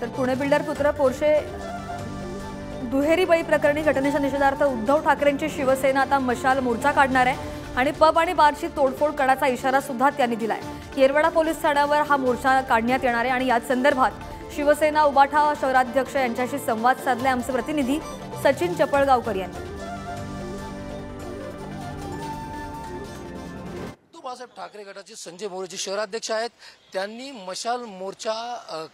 तर पुणे बिल्डर पुत्र पोर्शे दुहेरी बळी प्रकरणी घटनेच्या निषेधार्थ उद्धव ठाकरेंची शिवसेना आता मशाल मोर्चा काढणार आहे आणि पब आणि बारची तोडफोड करण्याचा इशारा सुद्धा त्यांनी दिलाय। येरवडा पोलीस ठाण्यावर हा मोर्चा काढण्यात येणार आहे आणि याच संदर्भात शिवसेना उबाठा शहराध्यक्ष यांच्याशी संवाद साधले आमचे प्रतिनिधी सचिन चपळगावकर यांनी। बाळासाहेब ठाकरे गटाचे संजय मोरेजी शहराध्यक्ष आहेत, त्यांनी मशाल मोर्चा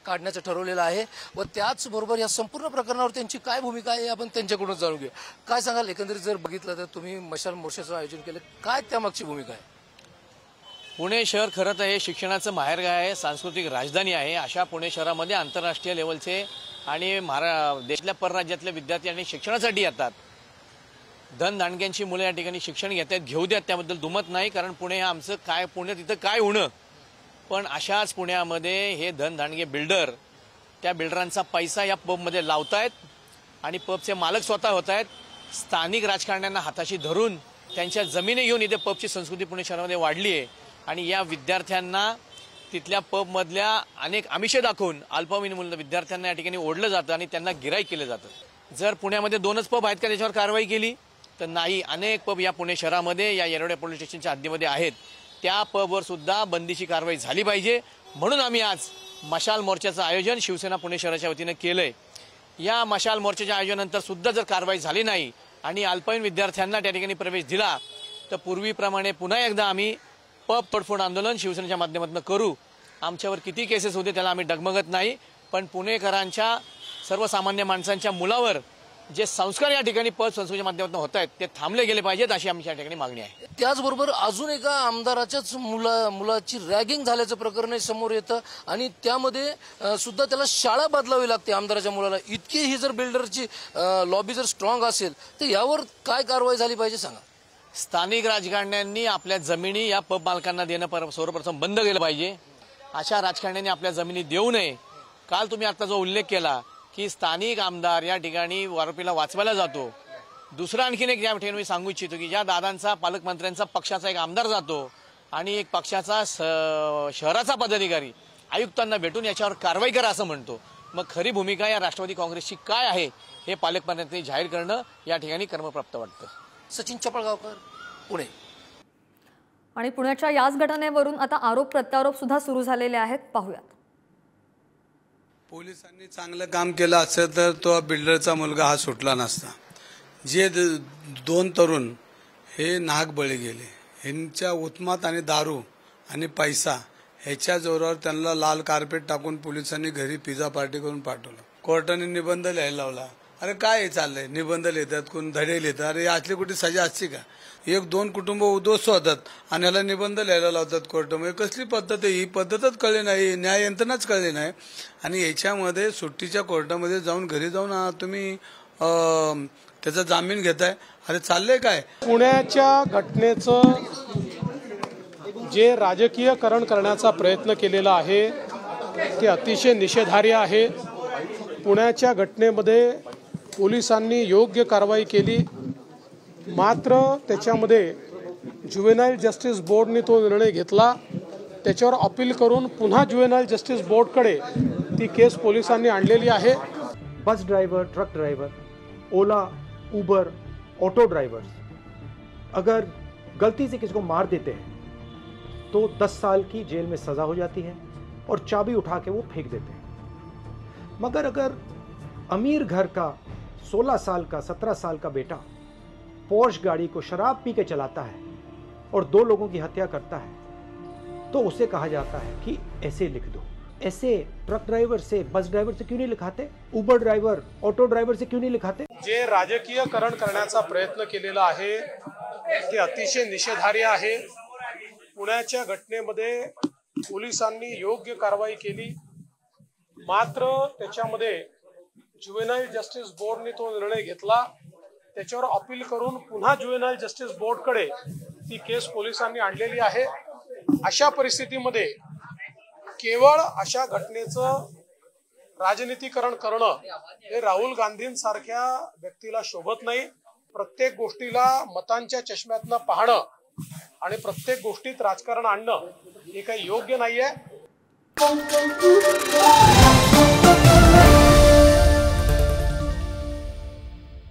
काढण्याचं ठरवलेलं आहे व त्याचबरोबर या संपूर्ण प्रकरणावर त्यांची काय भूमिका आहे आपण त्यांच्याकडून जाणून घेऊ। काय सांगाल, एकंदरीत जर बघितलं तर तुम्ही मशाल मोर्चाचं आयोजन केलं, काय त्यामागची भूमिका आहे? पुणे शहर खरं तर हे शिक्षणाचं माहेरघर आहे, सांस्कृतिक राजधानी आहे। अशा पुणे शहरामध्ये आंतरराष्ट्रीय लेवलचे आणि देशातल्या परराज्यातले विद्यार्थी आणि शिक्षणासाठी येतात। धनदांडग्यांची मुलं या ठिकाणी शिक्षण घेतात, घेऊ द्यात, त्याबद्दल दुमत नाही, कारण पुणे हे आमचं काय, पुण्यात इथं काय होणं। पण अशाच पुण्यामध्ये हे धनदांडगे बिल्डर त्या बिल्डरांचा पैसा या पबमध्ये लावतायत आणि पबचे मालक स्वतः होत आहेत। स्थानिक राजकारण्यांना हाताशी धरून त्यांच्या जमिनी घेऊन इथे पबची संस्कृती पुणे शहरामध्ये वाढली आहे आणि या विद्यार्थ्यांना तिथल्या पबमधल्या अनेक आमिषे दाखवून अल्पवयीन मुलं विद्यार्थ्यांना या ठिकाणी ओढलं जातं आणि त्यांना गिराईक केलं जातं। जर पुण्यामध्ये 2च पब आहेत का त्याच्यावर कारवाई केली तर नाही, अनेक पब या पुणे शहरामध्ये या येरवडा पोलीस स्टेशनच्या हद्दीमध्ये आहेत, त्या पबवर सुद्धा बंदीची कारवाई झाली पाहिजे। म्हणून आम्ही आज मशाल मोर्चाचं आयोजन शिवसेना पुणे शहराच्या वतीने केलंय। या मशाल मोर्चाच्या आयोजनानंतर सुद्धा जर कारवाई झाली नाही आणि अल्पवयीन विद्यार्थ्यांना त्या ठिकाणी प्रवेश दिला तर पूर्वीप्रमाणे पुन्हा एकदा आम्ही पब तोडफोड आंदोलन शिवसेनेच्या माध्यमातून करू। आमच्यावर किती केसेस होते त्याला आम्ही डगमगत नाही, पण पुणेकरांच्या सर्वसामान्य माणसांच्या मुलावर जे संस्कार या ठिकाणी पद संस्कृतीच्या माध्यमातून होत आहेत ते थांबले गेले पाहिजेत, अशी आमची या ठिकाणी मागणी आहे। त्याचबरोबर अजून एका आमदाराच्याच मुलाची रॅगिंग झाल्याचं प्रकरण समोर येतं आणि त्यामध्ये सुद्धा त्याला शाळा बदलावी लागते आमदाराच्या मुलाला। इतकी ही जर बिल्डरची लॉबी जर स्ट्रॉंग असेल तर यावर काय कारवाई झाली पाहिजे सांगा। स्थानिक राजकारण्यांनी आपल्या जमिनी या पब मालकांना देणं सर्वप्रथम बंद केलं पाहिजे। अशा राजकारण्यांनी आपल्या जमिनी देऊ नये। काल तुम्ही आता जो उल्लेख केला की स्थानिक आमदार या ठिकाणी आरोपीला वाचवायला जातो, दुसरा आणखीन एक या ठिकाणी मी सांगू इच्छितो की ज्या दादांचा पालकमंत्र्यांचा पक्षाचा एक आमदार जातो आणि एक पक्षाचा शहराचा पदाधिकारी आयुक्तांना भेटून याच्यावर कारवाई करा असं म्हणतो, मग खरी भूमिका या राष्ट्रवादी काँग्रेसची काय आहे हे पालकमंत्र्यांनी जाहीर करणं या ठिकाणी कर्मप्राप्त वाटतं। सचिन चपळगावकर, पुणे। आणि पुण्याच्या याच घटनेवरून आता आरोप प्रत्यारोप सुद्धा सुरू झालेले आहेत, पाहूयात। पोलिसांनी चांगलं काम केलं असेल तर तो बिल्डरचा मुलगा हा सुटला नसता। जे 2 तरुण हे नाग बळी गेले, ह्यांच्या उत्मात आणि दारू आणि पैसा ह्याच्या जोरावर त्यांना लाल कार्पेट टाकून पोलिसांनी घरी पिझ्झा पार्टी करून पाठवलं। कोर्टाने निबंध लिहायला लावला। अरे काय चाललंय, निबंध लिहितात, कोण धडे लिहितात, अरे यातली कुठे सजा असते का? 1-2 कुटुंब उद्ध्वस्त होतात आणि याला निबंध लिहायला लावतात कोर्टामध्ये। कसली पद्धत आहे ही? पद्धतच कळली नाही, न्याय यंत्रणाच कळली नाही। आणि याच्यामध्ये सुट्टीच्या कोर्टामध्ये जाऊन घरी जाऊन तुम्ही त्याचा जामीन घेताय, अरे चाललंय काय? पुण्याच्या घटनेचं जे राजकीयकरण करण्याचा प्रयत्न केलेला आहे ते अतिशय निषेधार्ह आहे। पुण्याच्या घटनेमध्ये पोलिसांनी योग्य कारवाई केली, मात्र त्याच्यामध्ये ज्युव्हेनाईल जस्टिस बोर्डने तो निर्णय घेतला। त्याच्यावर अपील करून पुन्हा ज्युव्हेनाईल जस्टिस बोर्डकडे ती केस पोलिसांनी आणलेली आहे। बस ड्राइवर, ट्रक ड्राइवर, ओला, उबर, ऑटो ड्राइवर्स अगर गलती से किसी को मार देते हैं तो 10 साल की जेल में सज़ा हो जाती है और चाबी उठा के वो फेंक देते हैं। मगर अगर अमीर घर का 16 साल का 17 साल का बेटा पोर्श गाड़ी को शराब पी के चलाता है और 2 लोगों की हत्या करता है तो उसे कहा जाता है कि ऐसे लिख दो। ऐसे ट्रक ड्राइवर से, बस ड्राइवर से क्यों नहीं लिखाते? उबर ड्राइवर, ऑटो ड्राइवर से क्यों नहीं लिखाते? जे राजकीयकरण करण्याचा प्रयत्न केलेला आहे ते अतिशय निषेधार्ह आहे। पुण्याच्या घटनेमध्ये पोलिसांनी योग्य कारवाई केली, मात्र त्याच्यामध्ये ज्युव्हेनाईल जस्टिस बोर्डने तो निर्णय घेतला। त्याच्यावर अपील करून पुन्हा ज्युव्हेनाईल जस्टिस बोर्डकडे ती केस पोलिसांनी आणलेली आहे। अशा परिस्थितीमध्ये केवळ अशा घटनेचं राजनीतिकरण करणं हे राहुल गांधींसारख्या व्यक्तीला शोभत नाही। प्रत्येक गोष्टीला मतांच्या चष्म्यातनं पाहणं आणि प्रत्येक गोष्टीत राजकारण आणणं हे काही योग्य नाहीये। आहे